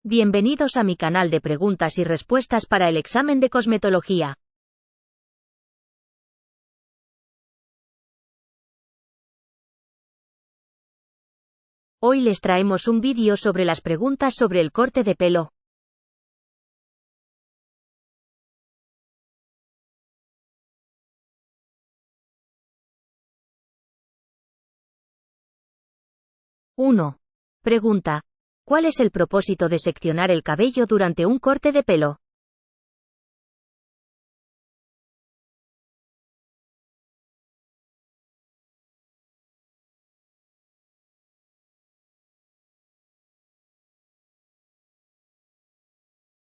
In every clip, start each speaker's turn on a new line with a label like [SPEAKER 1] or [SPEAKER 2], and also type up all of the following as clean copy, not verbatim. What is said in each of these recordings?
[SPEAKER 1] Bienvenidos a mi canal de preguntas y respuestas para el examen de cosmetología. Hoy les traemos un vídeo sobre las preguntas sobre el corte de pelo. Uno. Pregunta: ¿cuál es el propósito de seccionar el cabello durante un corte de pelo?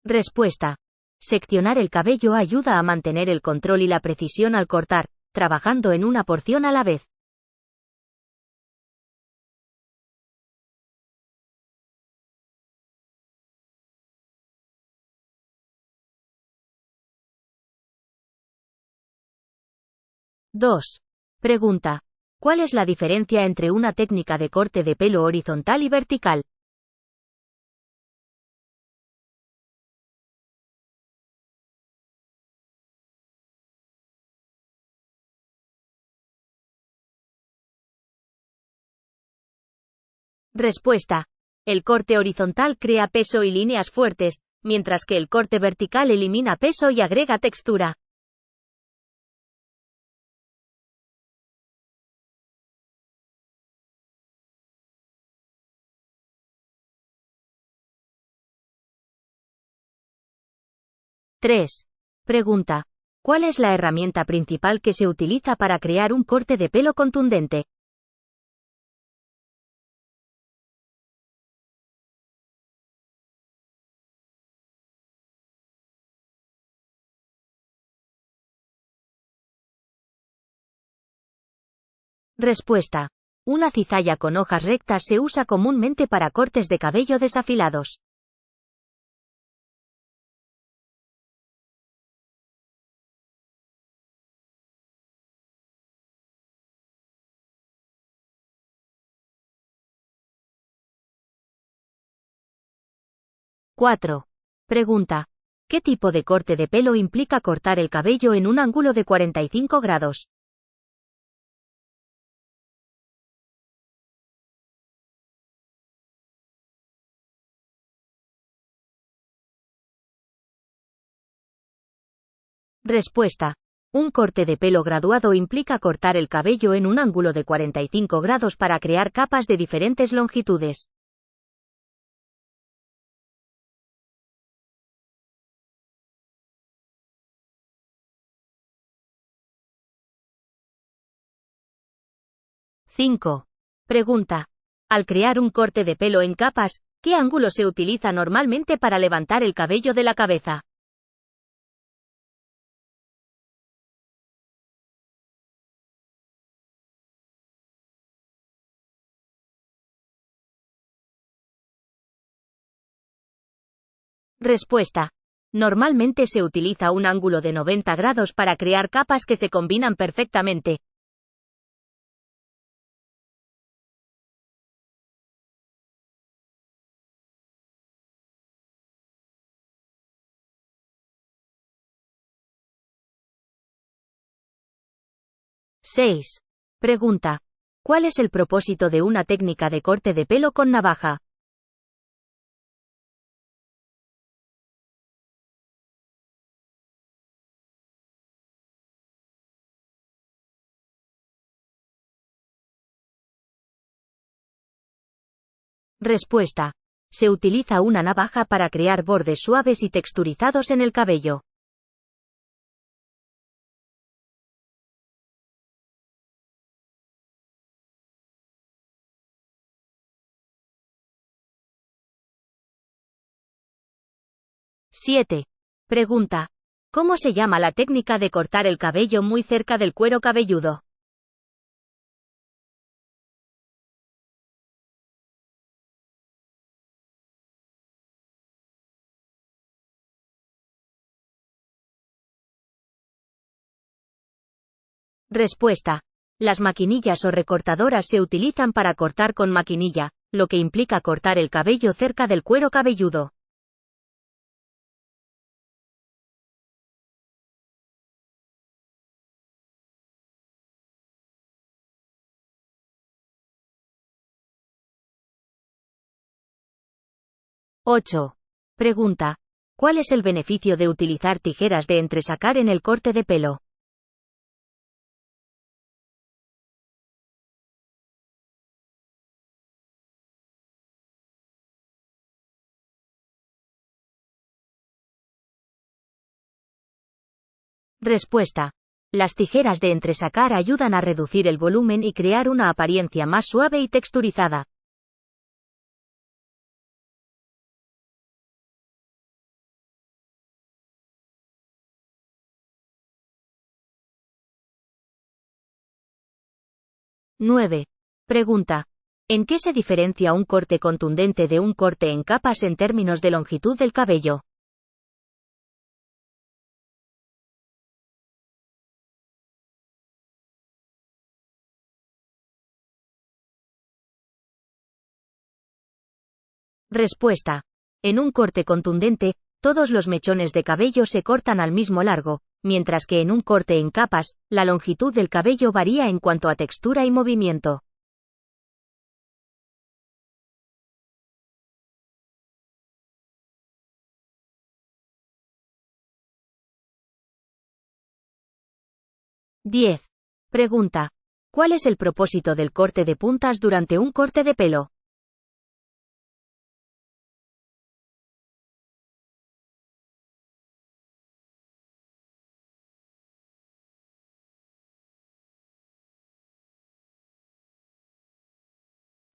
[SPEAKER 1] Respuesta: seccionar el cabello ayuda a mantener el control y la precisión al cortar, trabajando en una porción a la vez. 2. Pregunta: ¿cuál es la diferencia entre una técnica de corte de pelo horizontal y vertical? Respuesta: el corte horizontal crea peso y líneas fuertes, mientras que el corte vertical elimina peso y agrega textura. 3. Pregunta: ¿cuál es la herramienta principal que se utiliza para crear un corte de pelo contundente? Respuesta: una cizalla con hojas rectas se usa comúnmente para cortes de cabello desafilados. 4. Pregunta: ¿qué tipo de corte de pelo implica cortar el cabello en un ángulo de 45 grados? Respuesta: un corte de pelo graduado implica cortar el cabello en un ángulo de 45 grados para crear capas de diferentes longitudes. 5. Pregunta: al crear un corte de pelo en capas, ¿qué ángulo se utiliza normalmente para levantar el cabello de la cabeza? Respuesta: normalmente se utiliza un ángulo de 90 grados para crear capas que se combinan perfectamente. 6. Pregunta: ¿cuál es el propósito de una técnica de corte de pelo con navaja? Respuesta: se utiliza una navaja para crear bordes suaves y texturizados en el cabello. 7. Pregunta: ¿cómo se llama la técnica de cortar el cabello muy cerca del cuero cabelludo? Respuesta: las maquinillas o recortadoras se utilizan para cortar con maquinilla, lo que implica cortar el cabello cerca del cuero cabelludo. 8. Pregunta. ¿Cuál es el beneficio de utilizar tijeras de entresacar en el corte de pelo? Respuesta. Las tijeras de entresacar ayudan a reducir el volumen y crear una apariencia más suave y texturizada. Nueve. Pregunta. ¿En qué se diferencia un corte contundente de un corte en capas en términos de longitud del cabello? Respuesta. En un corte contundente, todos los mechones de cabello se cortan al mismo largo, mientras que en un corte en capas, la longitud del cabello varía en cuanto a textura y movimiento. Diez. Pregunta. ¿Cuál es el propósito del corte de puntas durante un corte de pelo?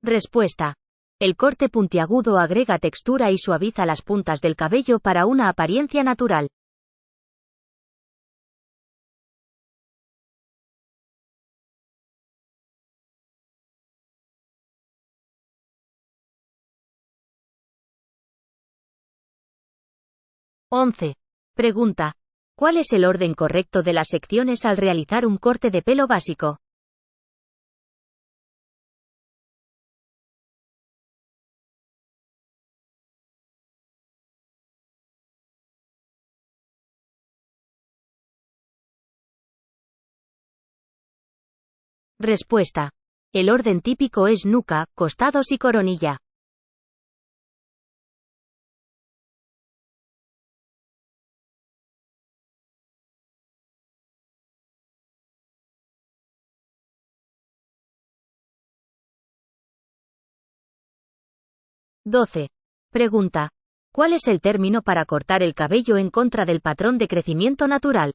[SPEAKER 1] Respuesta. El corte puntiagudo agrega textura y suaviza las puntas del cabello para una apariencia natural. 11. Pregunta. ¿Cuál es el orden correcto de las secciones al realizar un corte de pelo básico? Respuesta. El orden típico es nuca, costados y coronilla. 12. Pregunta. ¿Cuál es el término para cortar el cabello en contra del patrón de crecimiento natural?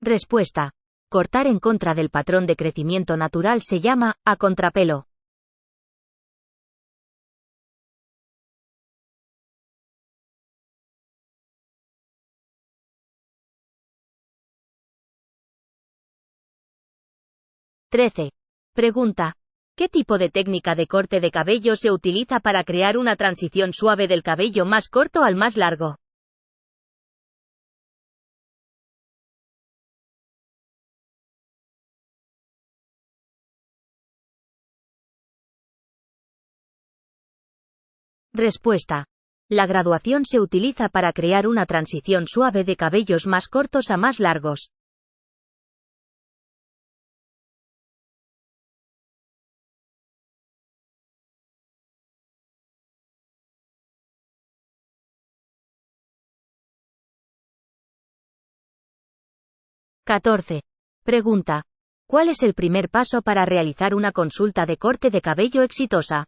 [SPEAKER 1] Respuesta. Cortar en contra del patrón de crecimiento natural se llama a contrapelo. 13. Pregunta. ¿Qué tipo de técnica de corte de cabello se utiliza para crear una transición suave del cabello más corto al más largo? Respuesta. La graduación se utiliza para crear una transición suave de cabellos más cortos a más largos. 14. Pregunta. ¿Cuál es el primer paso para realizar una consulta de corte de cabello exitosa?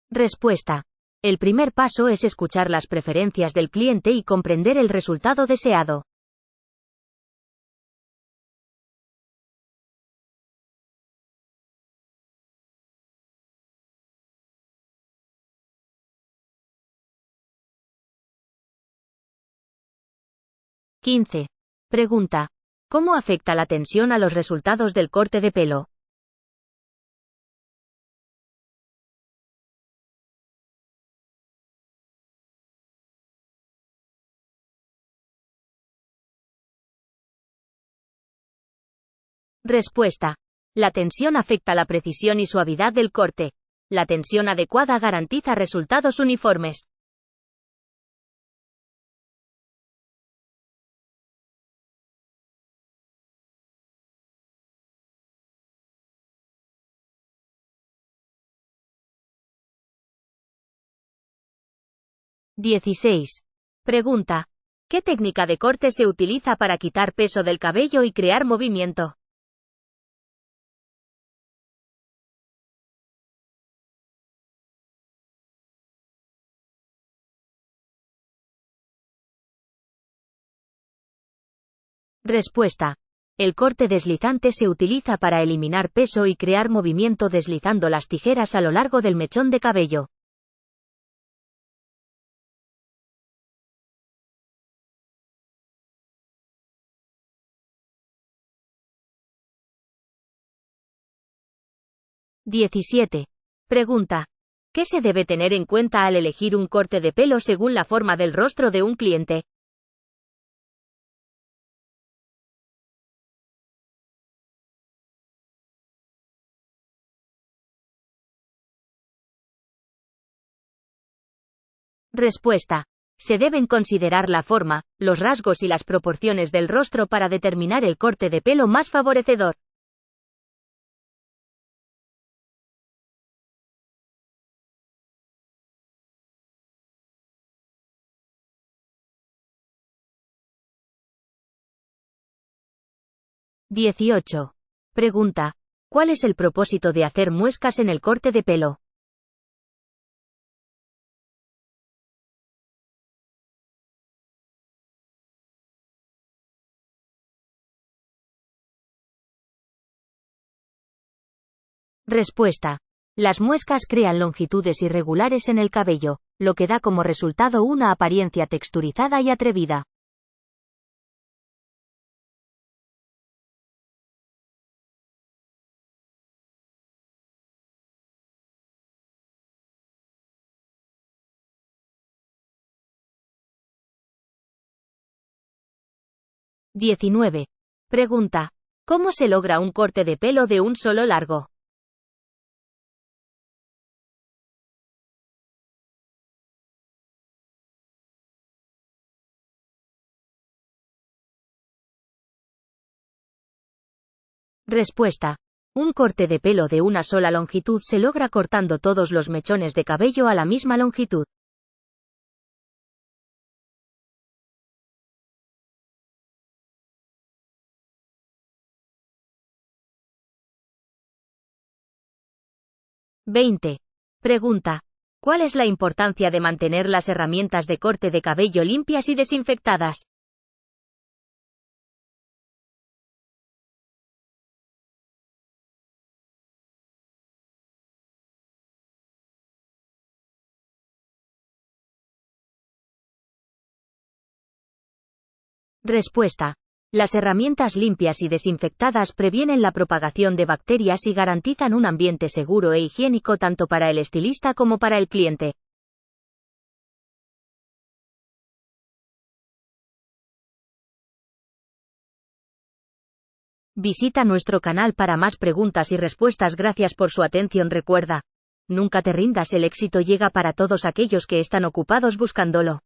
[SPEAKER 1] Respuesta. El primer paso es escuchar las preferencias del cliente y comprender el resultado deseado. 15. Pregunta. ¿Cómo afecta la tensión a los resultados del corte de pelo? Respuesta. La tensión afecta la precisión y suavidad del corte. La tensión adecuada garantiza resultados uniformes. (16) Pregunta. ¿Qué técnica de corte se utiliza para quitar peso del cabello y crear movimiento? Respuesta. El corte deslizante se utiliza para eliminar peso y crear movimiento deslizando las tijeras a lo largo del mechón de cabello. (17) Pregunta. ¿Qué se debe tener en cuenta al elegir un corte de pelo según la forma del rostro de un cliente? Respuesta. Se deben considerar la forma, los rasgos y las proporciones del rostro para determinar el corte de pelo más favorecedor. (18) Pregunta. ¿Cuál es el propósito de hacer muescas en el corte de pelo? Respuesta. Las muescas crean longitudes irregulares en el cabello, lo que da como resultado una apariencia texturizada y atrevida. (19) Pregunta. ¿Cómo se logra un corte de pelo de un solo largo? Respuesta. Un corte de pelo de una sola longitud se logra cortando todos los mechones de cabello a la misma longitud. (20) Pregunta. ¿Cuál es la importancia de mantener las herramientas de corte de cabello limpias y desinfectadas? Respuesta. Las herramientas limpias y desinfectadas previenen la propagación de bacterias y garantizan un ambiente seguro e higiénico tanto para el estilista como para el cliente. Visita nuestro canal para más preguntas y respuestas. Gracias por su atención. Recuerda, nunca te rindas, el éxito llega para todos aquellos que están ocupados buscándolo.